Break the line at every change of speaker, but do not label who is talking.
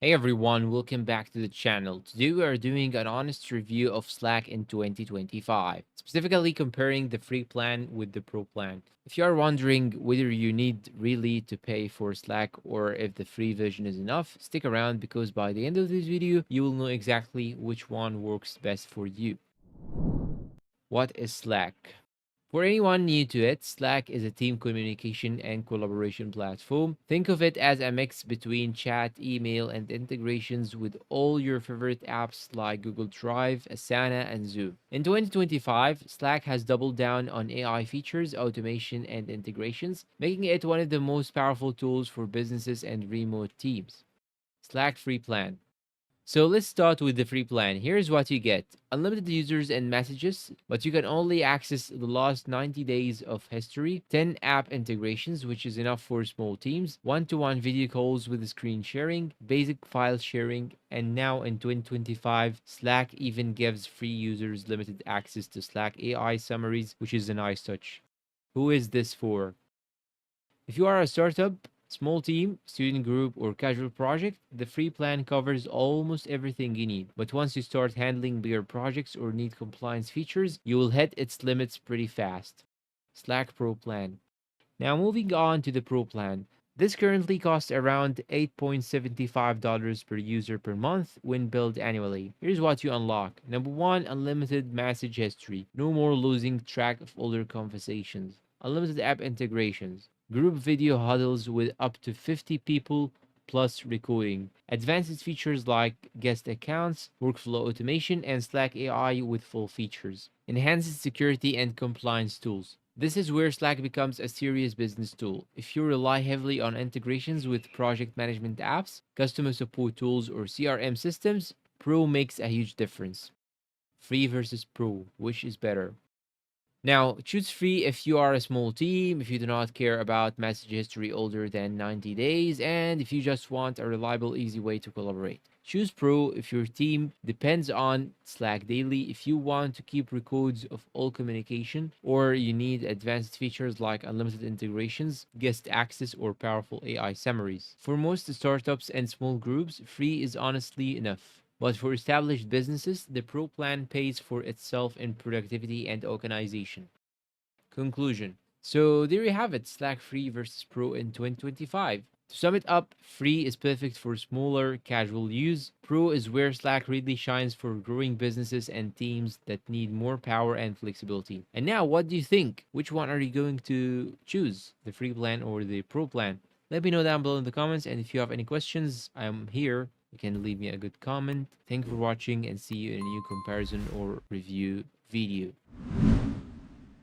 Hey everyone, welcome back to the channel. Today we are doing an honest review of Slack in 2025, specifically comparing the free plan with the pro plan. If you are wondering whether you need really to pay for Slack or if the free version is enough, stick around because by the end of this video, you will know exactly which one works best for you. What is Slack? For anyone new to it, Slack is a team communication and collaboration platform. Think of it as a mix between chat, email, and integrations with all your favorite apps like Google Drive, Asana, and Zoom. In 2025, Slack has doubled down on AI features, automation, and integrations, making it one of the most powerful tools for businesses and remote teams. Slack free plan. So let's start with the free plan. Here's what you get: unlimited users and messages, but you can only access the last 90 days of history, 10 app integrations, which is enough for small teams, one to one video calls with screen sharing, basic file sharing, and now in 2025, Slack even gives free users limited access to Slack AI summaries, which is a nice touch. Who is this for? If you are a startup, small team, student group, or casual project, the free plan covers almost everything you need. But once you start handling bigger projects or need compliance features, you will hit its limits pretty fast. Slack Pro Plan. Now, moving on to the Pro Plan. This currently costs around $8.75 per user per month when billed annually. Here's what you unlock. Number one, unlimited message history. No more losing track of older conversations. Unlimited app integrations. Group video huddles with up to 50 people plus recording. Advanced features like guest accounts, workflow automation, and Slack AI with full features. Enhanced security and compliance tools. This is where Slack becomes a serious business tool. If you rely heavily on integrations with project management apps, customer support tools, or CRM systems, Pro makes a huge difference. Free versus Pro, which is better? Now, choose free if you are a small team, if you do not care about message history older than 90 days, and if you just want a reliable, easy way to collaborate. Choose Pro if your team depends on Slack daily, if you want to keep records of all communication, or you need advanced features like unlimited integrations, guest access, or powerful AI summaries. For most startups and small groups, free is honestly enough. But for established businesses, the Pro plan pays for itself in productivity and organization. Conclusion. So there you have it, Slack Free versus Pro in 2025. To sum it up, Free is perfect for smaller, casual use. Pro is where Slack really shines for growing businesses and teams that need more power and flexibility. And now, what do you think? Which one are you going to choose? The free plan or the Pro plan? Let me know down below in the comments. And if you have any questions, I'm here. You can leave me a good comment. Thank you for watching and see you in a new comparison or review video.